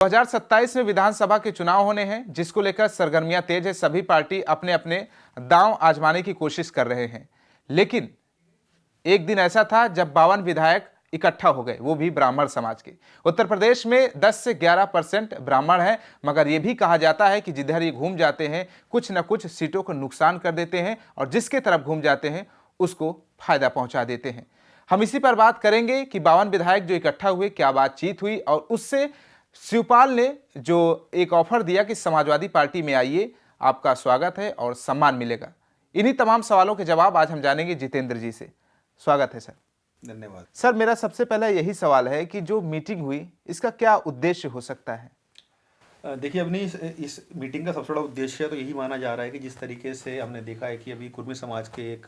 2027 में विधानसभा के चुनाव होने हैं, जिसको लेकर सरगर्मियां तेज है। सभी पार्टी अपने अपने दांव आजमाने की कोशिश कर रहे हैं। लेकिन एक दिन ऐसा था जब 52 विधायक इकट्ठा हो गए, वो भी ब्राह्मण समाज के। उत्तर प्रदेश में 10 से 11% ब्राह्मण हैं, मगर यह भी कहा जाता है कि जिधर ये घूम जाते हैं कुछ न कुछ सीटों को नुकसान कर देते हैं और जिसके तरफ घूम जाते हैं उसको फायदा पहुंचा देते हैं। हम इसी पर बात करेंगे कि 52 विधायक जो इकट्ठा हुए, क्या बातचीत हुई और उससे शिवपाल ने जो एक ऑफर दिया कि समाजवादी पार्टी में आइए, आपका स्वागत है और सम्मान मिलेगा। इन्हीं तमाम सवालों के जवाब आज हम जानेंगे जितेंद्र जी से। स्वागत है सर। धन्यवाद सर, मेरा सबसे पहला यही सवाल है कि जो मीटिंग हुई इसका क्या उद्देश्य हो सकता है? देखिए, अपनी इस मीटिंग का सबसे बड़ा उद्देश्य तो यही माना जा रहा है कि जिस तरीके से हमने देखा है कि अभी कुर्मी समाज के एक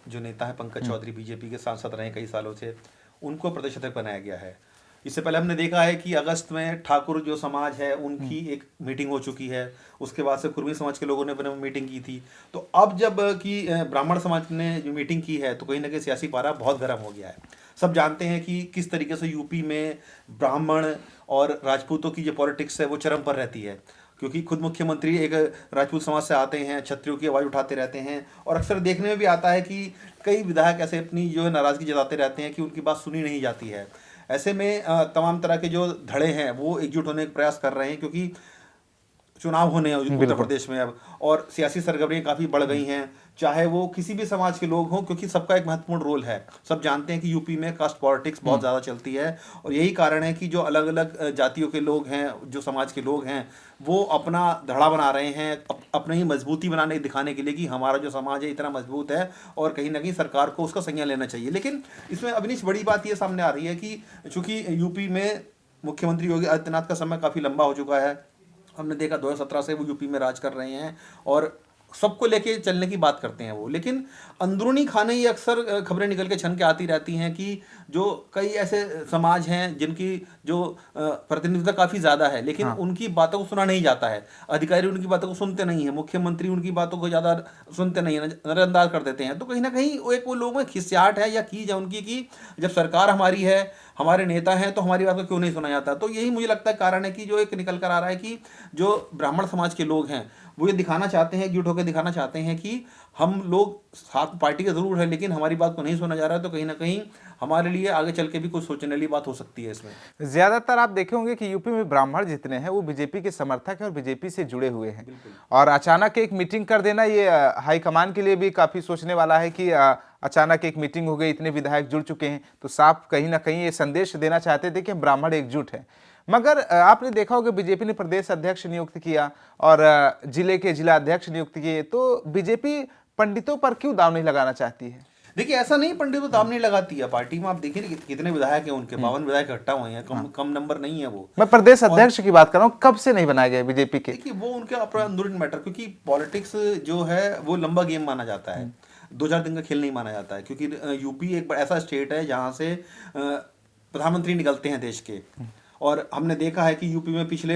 जो नेता है पंकज चौधरी, बीजेपी के सांसद रहे कई सालों से, उनको प्रदेश अध्यक्ष बनाया गया है। इससे पहले हमने देखा है कि अगस्त में ठाकुर जो समाज है उनकी एक मीटिंग हो चुकी है, उसके बाद से कुर्मी समाज के लोगों ने अपने मीटिंग की थी। तो अब जब कि ब्राह्मण समाज ने जो मीटिंग की है तो कहीं ना कहीं सियासी पारा बहुत गर्म हो गया है। सब जानते हैं कि किस तरीके से यूपी में ब्राह्मण और राजपूतों की जो पॉलिटिक्स है वो चरम पर रहती है, क्योंकि खुद मुख्यमंत्री एक राजपूत समाज से आते हैं, क्षत्रियों की आवाज़ उठाते रहते हैं और अक्सर देखने में भी आता है कि कई विधायक ऐसे अपनी जो है नाराज़गी जताते रहते हैं कि उनकी बात सुनी नहीं जाती है। ऐसे में तमाम तरह के जो धड़े हैं वो एकजुट होने का प्रयास कर रहे हैं, क्योंकि चुनाव होने हैं उत्तर प्रदेश में अब, और सियासी सरगर्मियाँ काफ़ी बढ़ गई हैं, चाहे वो किसी भी समाज के लोग हों, क्योंकि सबका एक महत्वपूर्ण रोल है। सब जानते हैं कि यूपी में कास्ट पॉलिटिक्स बहुत ज़्यादा चलती है और यही कारण है कि जो अलग अलग जातियों के लोग हैं, जो समाज के लोग हैं, वो अपना धड़ा बना रहे हैं अपनी ही मजबूती बनाने दिखाने के लिए कि हमारा जो समाज है इतना मजबूत है और कहीं ना कहीं सरकार को उसका संज्ञान लेना चाहिए। लेकिन इसमें अभिनीश बड़ी बात ये सामने आ रही है कि चूँकि यूपी में मुख्यमंत्री योगी आदित्यनाथ का समय काफ़ी लंबा हो चुका है, हमने देखा 2017 से वो यूपी में राज कर रहे हैं और सबको लेके चलने की बात करते हैं वो, लेकिन अंदरूनी खाने ही अक्सर खबरें निकल के छन के आती रहती हैं कि जो कई ऐसे समाज हैं जिनकी जो प्रतिनिधित्व काफ़ी ज़्यादा है, लेकिन उनकी बातों को सुना नहीं जाता है, अधिकारी उनकी बातों को सुनते नहीं है, मुख्यमंत्री उनकी बातों को ज़्यादा सुनते नहीं है, नज़रअंदाज कर देते हैं। तो कहीं ना कहीं वो लोगों में खिसियाहट है या कीज है उनकी कि जब सरकार हमारी है, हमारे नेता हैं, तो हमारी बात को क्यों नहीं सुना जाता। तो यही मुझे लगता है कारण है कि जो एक निकल कर आ रहा है कि जो ब्राह्मण समाज के लोग हैं वो ये दिखाना चाहते हैं, एकजुट होकर दिखाना चाहते हैं कि हम लोग साथ पार्टी के ज़रूर है लेकिन हमारी बात को नहीं सुना जा रहा है। तो कहीं ना कहीं हमारे लिए आगे चल के भी कुछ सोचने वाली बात हो सकती है इसमें। ज्यादातर आप देखे होंगे कि यूपी में ब्राह्मण जितने हैं वो बीजेपी के समर्थक हैं और बीजेपी से जुड़े हुए हैं, और अचानक एक मीटिंग कर देना ये हाईकमान के लिए भी काफी सोचने वाला है कि अचानक एक मीटिंग हो गई, इतने विधायक जुड़ चुके हैं, तो साफ कहीं ना कहीं ये संदेश देना चाहते थे कि ब्राह्मण एकजुट है। मगर आपने देखा होगा बीजेपी ने प्रदेश अध्यक्ष नियुक्त किया और जिले के जिला अध्यक्ष नियुक्त किए, तो बीजेपी पंडितों पर क्यों दाव नहीं लगाना चाहती है? देखिए, ऐसा नहीं पंडित तो दाम नहीं लगाती है पार्टी में। आप देखिए ना कितने विधायक हैं उनके, 52 विधायक इकट्ठा हुए हैं, कम नंबर नहीं है वो। मैं प्रदेश अध्यक्ष की बात कर रहा हूँ, कब से नहीं बनाए गए बीजेपी के? देखिए, वो उनके अपना अंदरूनी मैटर, क्योंकि पॉलिटिक्स जो है वो लंबा गेम माना जाता है, 2-4 दिन का खेल नहीं माना जाता है, क्योंकि यूपी एक ऐसा स्टेट है जहाँ से प्रधानमंत्री निकलते हैं देश के। और हमने देखा है कि यूपी में पिछले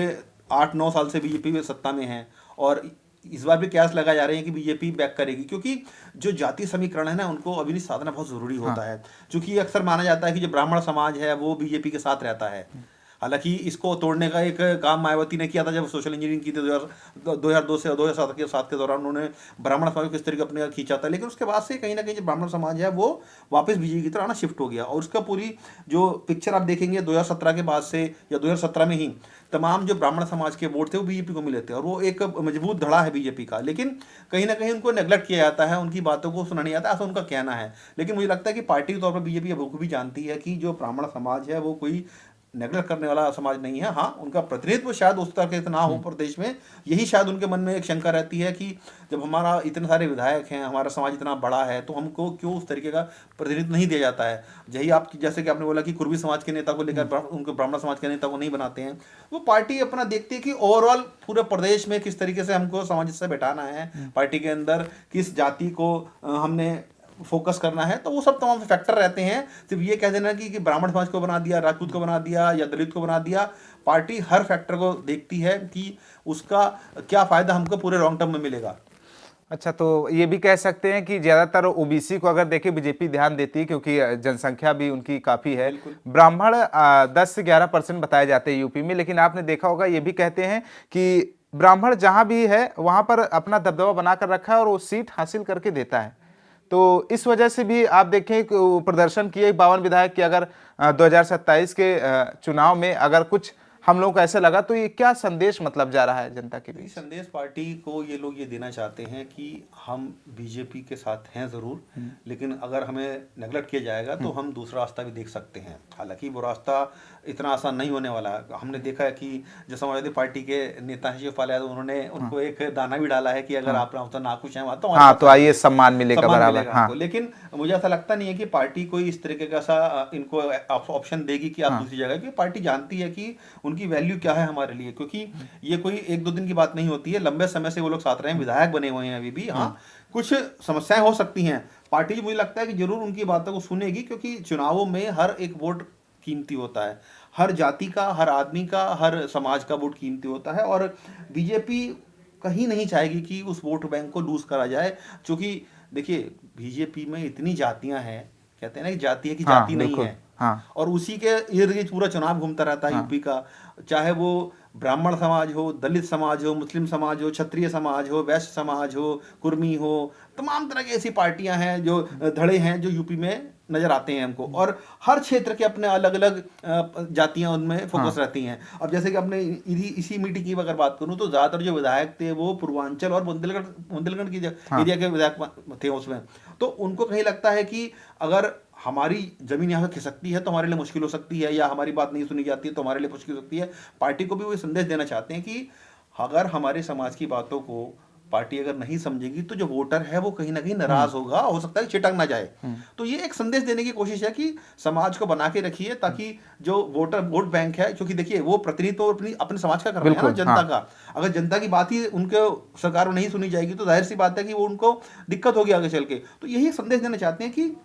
8-9 साल से बीजेपी सत्ता में है और इस बार भी कयास लगाए जा रहे हैं कि बीजेपी बैक करेगी, क्योंकि जो जाति समीकरण है ना उनको अभी साधना बहुत ज़रूरी होता है। क्योंकि अक्सर माना जाता है कि जो ब्राह्मण समाज है वो बीजेपी के साथ रहता है। हालांकि इसको तोड़ने का एक काम मायावती ने किया था जब सोशल इंजीनियरिंग की थी 2002 से 2007 के दौरान उन्होंने ब्राह्मण समाज को किस तरीके अपने खींचा था, लेकिन उसके बाद से कहीं ना कहीं जो ब्राह्मण समाज है वो वापस बीजेपी की तरफ आना शिफ्ट हो गया। और उसका पूरी जो पिक्चर आप देखेंगे 2017 के बाद से या 2017 में ही तमाम जो ब्राह्मण समाज के वोट थे वो बीजेपी को मिले थे और वो एक मजबूत धड़ा है बीजेपी का, लेकिन कहीं ना कहीं उनको नेग्लेक्ट किया जाता है, उनकी बातों को सुना नहीं जाता, ऐसा उनका कहना है। लेकिन मुझे लगता है कि पार्टी के तौर पर बीजेपी भी जानती है कि जो ब्राह्मण समाज है वो कोई नेगलेक्ट करने वाला समाज नहीं है। हाँ, उनका प्रतिनिधित्व शायद उस तरह के ना हो प्रदेश में, यही शायद उनके मन में एक शंका रहती है कि जब हमारा इतने सारे विधायक हैं, हमारा समाज इतना बड़ा है, तो हमको क्यों उस तरीके का प्रतिनिधित्व नहीं दिया जाता है। यही आप जैसे कि आपने बोला कि कुर्मी समाज के नेता को लेकर उनको ब्राह्मण समाज के नेता को नहीं बनाते हैं, वो पार्टी अपना देखती है कि ओवरऑल पूरे प्रदेश में किस तरीके से हमको समाज से बैठाना है, पार्टी के अंदर किस जाति को हमने फोकस करना है। तो वो सब तमाम फैक्टर रहते हैं। सिर्फ ये कह देना कि ब्राह्मण समाज को बना दिया, राजपूत को बना दिया या दलित को बना दिया, पार्टी हर फैक्टर को देखती है कि उसका क्या फ़ायदा हमको पूरे लॉन्ग टर्म में मिलेगा। अच्छा, तो ये भी कह सकते हैं कि ज़्यादातर ओबीसी को अगर देखें बीजेपी ध्यान देती है, क्योंकि जनसंख्या भी उनकी काफ़ी है। बिल्कुल। ब्राह्मण 10 से 11% बताए जाते हैं यूपी में, लेकिन आपने देखा होगा ये भी कहते हैं कि ब्राह्मण जहाँ भी है वहाँ पर अपना दबदबा बनाकर रखा है और वो सीट हासिल करके देता है। तो इस वजह से भी आप देखें कि वो प्रदर्शन किए 52 विधायक कि अगर 2027 के चुनाव में अगर कुछ हम लोगों को ऐसा लगा, तो ये क्या संदेश मतलब जा रहा है जनता के ये बीच? संदेश पार्टी को ये लोग ये देना चाहते हैं कि हम बीजेपी के साथ हैं ज़रूर, लेकिन अगर हमें नेगलेक्ट किया जाएगा तो हम दूसरा रास्ता भी देख सकते हैं। हालांकि वो रास्ता इतना आसान नहीं होने वाला है। हमने देखा है कि जो समाजवादी पार्टी के नेता हैं शिवपाल यादव, उन्होंने उनको एक दाना भी डाला है कि अगर आप तो नाखुश हैं तो हमारे हाँ, पास तो आइए सम्मान मिलेगा सम्मान बराबर। मिलेगा हाँ आपको। लेकिन मुझे ऐसा लगता नहीं है कि पार्टी कोई इस तरीके का सा इनको ऑप्शन देगी कि आप दूसरी जगह, क्योंकि पार्टी जानती है कि उनकी वैल्यू क्या है हमारे लिए, क्योंकि ये कोई एक दो दिन की बात नहीं होती है, लंबे समय से वो लोग साथ रहे हैं, विधायक बने हुए हैं अभी भी। हाँ, कुछ समस्याएं हो सकती हैं, पार्टी मुझे लगता है कि जरूर उनकी बातों को सुनेगी, क्योंकि चुनावों में हर एक वोट कीमती होता है, हर जाति का, हर आदमी का, हर समाज का वोट कीमती होता है। और बीजेपी कहीं नहीं चाहेगी कि उस वोट बैंक को लूज करा जाए, क्योंकि देखिए बीजेपी में इतनी जातियां हैं, कहते हैं ना कि जाति है कि हाँ जाति नहीं बिल्कुल। है, हाँ और उसी के इर्द गिर्द पूरा चुनाव घूमता रहता है यूपी का। चाहे वो ब्राह्मण समाज हो, दलित समाज हो, मुस्लिम समाज हो, क्षत्रिय समाज हो, वैश्य समाज हो, कुर्मी हो, तमाम तरह की ऐसी पार्टियां हैं, जो धड़े हैं जो यूपी में नजर आते हैं हमको। और हर क्षेत्र के अपने अलग अलग जातियां उनमें फोकस रहती हैं। अब जैसे कि अपने इसी मीटिंग की अगर बात करूं तो ज्यादातर जो विधायक थे वो पूर्वांचल और बुंदेलखंड की एरिया के विधायक थे उसमें। तो उनको कहीं लगता है कि अगर हमारी जमीन यहाँ खिसकती है तो हमारे लिए मुश्किल हो सकती है, या हमारी बात नहीं सुनी जाती है तो हमारे लिए मुश्किल हो सकती है। पार्टी को भी वो संदेश देना चाहते हैं कि अगर हमारे समाज की बातों को पार्टी अगर नहीं समझेगी तो जो वोटर है वो कहीं ना कहीं नाराज होगा, हो सकता है चिटक ना जाए। तो ये एक संदेश देने की कोशिश है कि समाज को बना के रखिए, ताकि जो वोट बैंक है, क्योंकि देखिए वो प्रतिनिधित्व तो अपने समाज का कर रहे हैं ना, जनता का। अगर जनता की बात ही उनके सरकार में नहीं सुनी जाएगी तो जाहिर सी बात है कि वो उनको दिक्कत होगी आगे चल के। तो यही संदेश देना चाहते हैं कि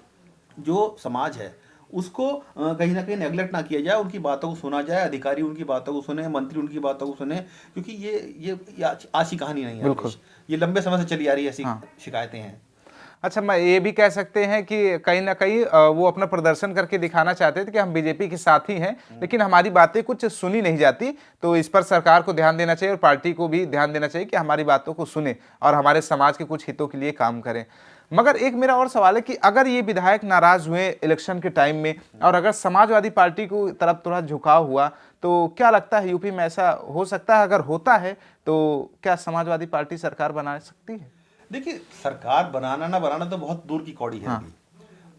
जो समाज है उसको कहीं ना कहीं नेगलेक्ट ना किया जाए, उनकी बातों को सुना जाए, अधिकारी उनकी बातों को सुने, मंत्री उनकी बातों को सुने, क्योंकि ये आज की कहानी नहीं है बिल्कुल। ये लंबे समय से चली आ रही है, ऐसी हाँ। शिकायतें हैं। अच्छा, मैं ये भी कह सकते हैं कि कहीं ना कहीं वो अपना प्रदर्शन करके दिखाना चाहते थे कि हम बीजेपी के साथ ही हैं, लेकिन हमारी बातें कुछ सुनी नहीं जाती। तो इस पर सरकार को ध्यान देना चाहिए और पार्टी को भी ध्यान देना चाहिए कि हमारी बातों को सुने और हमारे समाज के कुछ हितों के लिए काम करें। मगर एक मेरा और सवाल है कि अगर ये विधायक नाराज हुए इलेक्शन के टाइम में और अगर समाजवादी पार्टी को तरफ थोड़ा झुकाव हुआ, तो क्या लगता है यूपी में ऐसा हो सकता है? अगर होता है तो क्या समाजवादी पार्टी सरकार बना सकती है? देखिए, सरकार बनाना ना बनाना तो बहुत दूर की कौड़ी है अभी,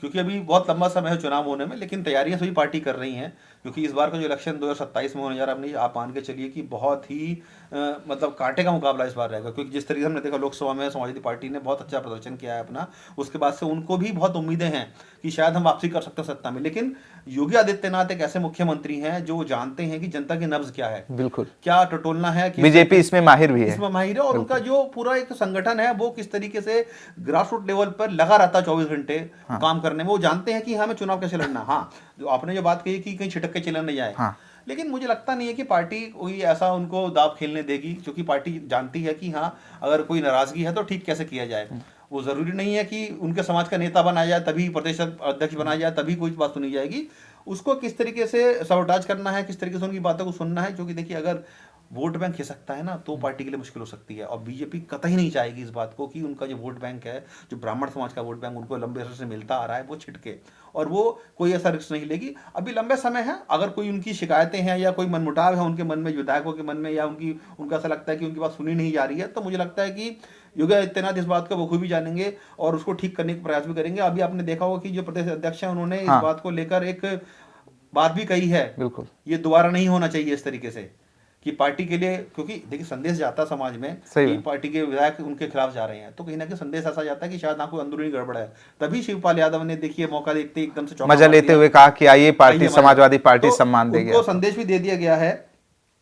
क्योंकि अभी बहुत लंबा समय है चुनाव होने में, लेकिन तैयारियां सभी पार्टी कर रही हैं। क्योंकि इस बार का जो इलेक्शन 2027 में होने जा रहा है, आप मान के चलिए कि बहुत ही मतलब कांटे का मुकाबला इस बार रहेगा, क्योंकि जिस तरीके से हमने देखा लोकसभा में समाजवादी पार्टी ने बहुत अच्छा प्रदर्शन किया है अपना, उसके बाद से उनको भी बहुत उम्मीदें हैं कि शायद हम वापसी कर सकते हैं सत्ता में। लेकिन योगी आदित्यनाथ एक ऐसे मुख्यमंत्री हैं जो जानते हैं कि जनता की नब्ज क्या है, बिल्कुल, क्या टटोलना है, बीजेपी इसमें माहिर भी है। इसमें माहिर है, और उनका जो पूरा एक संगठन है वो किस तरीके से ग्रास रूट लेवल पर लगा रहता है 24 घंटे काम करने में। वो जानते हैं कि हमें चुनाव कैसे लड़ना। हाँ, जो आपने जो बात कही कि कहीं छिटक के चला नहीं जाए, लेकिन मुझे लगता नहीं है कि पार्टी कोई ऐसा उनको दाव खेलने देगी, क्योंकि पार्टी जानती है कि हाँ, अगर कोई नाराजगी है तो ठीक कैसे किया जाए। वो जरूरी नहीं है कि उनके समाज का नेता बनाया जाए तभी, प्रदेश अध्यक्ष बनाया जाए तभी कोई बात सुनी जाएगी। उसको किस तरीके से सबोटाज करना है, किस तरीके से उनकी बातों को सुनना है, क्योंकि देखिए अगर वोट बैंक खिसकता है ना तो पार्टी के लिए मुश्किल हो सकती है। और बीजेपी कतई नहीं चाहेगी इस बात को कि उनका जो वोट बैंक है, जो ब्राह्मण समाज का वोट बैंक उनको लंबे समय से मिलता आ रहा है, वो छिटके, और वो कोई ऐसा रिस्क नहीं लेगी। अभी लंबे समय है, अगर कोई उनकी शिकायतें हैं या कोई मनमुटाव है उनके मन में, विधायकों के मन में, या उनको ऐसा लगता है कि उनकी बात सुनी नहीं जा रही है, तो मुझे लगता है कि योगी आदित्यनाथ इस बात को बखूबी जानेंगे और उसको ठीक करने का प्रयास भी करेंगे। अभी आपने देखा होगा कि जो प्रदेश अध्यक्ष है उन्होंने इस बात को लेकर एक बात भी कही है, बिल्कुल, ये दोबारा नहीं होना चाहिए इस तरीके से, कि पार्टी के लिए, क्योंकि देखिए संदेश जाता समाज में कि पार्टी के विधायक उनके खिलाफ जा रहे हैं, तो कहीं ना कहीं संदेश ऐसा जाता है कि शायद कोई अंदरूनी गड़बड़ है। तभी शिवपाल यादव ने देखिए मौका देखते एकदम से मजा लेते हुए कहा कि आइए पार्टी, समाजवादी पार्टी सम्मान देगी। उनको संदेश भी दे दिया गया है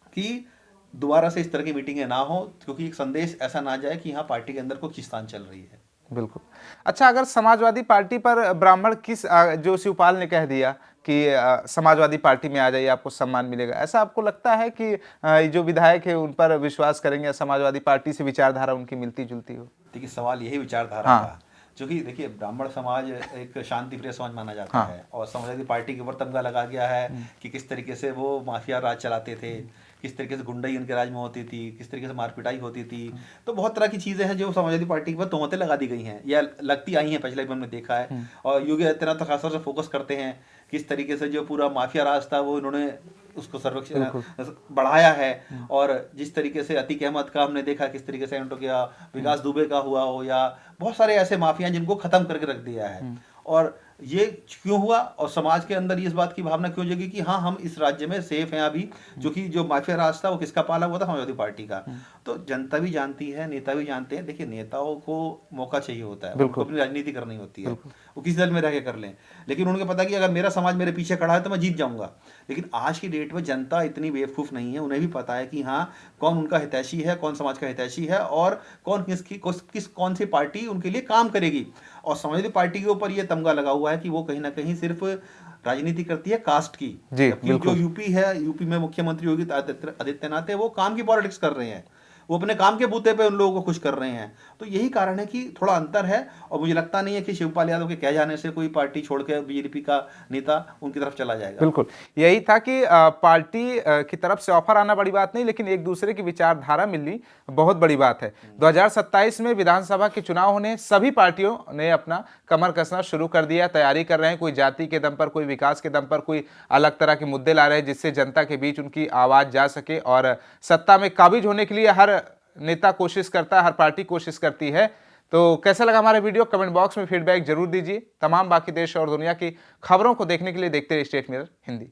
कि दोबारा से इस तरह की मीटिंगें ना हो, क्योंकि एक संदेश ऐसा ना जाए कि हाँ पार्टी के अंदर कोई खींचतान चल रही है। बिल्कुल। अच्छा, अगर समाजवादी पार्टी पर ब्राह्मण किस जो शिवपाल ने कह दिया कि समाजवादी पार्टी में आ जाइए, आपको सम्मान मिलेगा। ऐसा आपको लगता है कि ये जो विधायक है उन पर विश्वास करेंगे या समाजवादी पार्टी से विचारधारा उनकी मिलती जुलती हो? देखिए, सवाल यही विचारधारा हाँ। का, क्योंकि देखिए ब्राह्मण समाज एक शांति प्रिय समाज माना जाता हाँ। है, और समाजवादी पार्टी के ऊपर तमगा लगा गया है कि किस तरीके से वो माफिया राज चलाते थे, किस तरीके से गुंडाई उनके राज में होती थी, किस तरीके से मारपिटाई होती थी। तो बहुत तरह की चीज़ें हैं जो समाजवादी पार्टी के ऊपर तोहमतें लगा दी गई हैं या लगती आई हैं, पिछले भी हमने देखा है। और योगी आदित्यनाथ तो खासतौर से फोकस करते हैं किस तरीके से जो पूरा माफिया राज था वो इन्होंने उसको सर्वेक्षण बढ़ाया है। और जिस तरीके से अतीक अहमद का हमने देखा, किस तरीके से एंटर किया, विकास दुबे का हुआ हो, या बहुत सारे ऐसे माफिया जिनको खत्म करके रख दिया है। और ये क्यों हुआ, और समाज के अंदर इस बात की भावना क्यों जगी कि हाँ हम इस राज्य में सेफ हैं अभी, जो कि जो माफिया राज था वो किसका पाला हुआ था, समाजवादी पार्टी का। तो जनता भी जानती है, नेता भी जानते हैं। देखिए, नेताओं को मौका चाहिए होता है, उनको अपनी राजनीति करनी होती है, वो किसी दल में रह के कर लें, लेकिन उनको पता है कि अगर मेरा समाज मेरे पीछे खड़ा है तो मैं जीत जाऊंगा। लेकिन आज की डेट में जनता इतनी बेवकूफ़ नहीं है, उन्हें भी पता है कि हाँ कौन उनका हितैषी है, कौन समाज का हितैषी है, और कौन कौन सी पार्टी उनके लिए काम करेगी। और समाजवादी पार्टी के ऊपर ये तमगा लगा हुआ है कि वो कहीं ना कहीं सिर्फ राजनीति करती है कास्ट की, जबकि जो यूपी है, यूपी में मुख्यमंत्री योगी आदित्यनाथ है, वो काम की पॉलिटिक्स कर रहे हैं, वो अपने काम के बूते पे उन लोगों को खुश कर रहे हैं। तो यही कारण है कि थोड़ा अंतर है, और मुझे लगता नहीं है कि शिवपाल यादव के कह जाने से कोई पार्टी छोड़ के बीजेपी का नेता उनकी तरफ चला जाएगा। बिल्कुल, यही था कि पार्टी की तरफ से ऑफर आना बड़ी बात नहीं, लेकिन एक दूसरे की विचारधारा मिलनी बहुत बड़ी बात है। 2027 में विधानसभा के चुनाव होने, सभी पार्टियों ने अपना कमर कसना शुरू कर दिया, तैयारी कर रहे हैं। कोई जाति के दम पर, कोई विकास के दम पर, कोई अलग तरह के मुद्दे ला रहे हैं जिससे जनता के बीच उनकी आवाज जा सके। और सत्ता में काबिज होने के लिए हर नेता कोशिश करता है, हर पार्टी कोशिश करती है। तो कैसा लगा हमारा वीडियो, कमेंट बॉक्स में फीडबैक जरूर दीजिए। तमाम बाकी देश और दुनिया की खबरों को देखने के लिए देखते रहिए स्टेट मिरर हिंदी।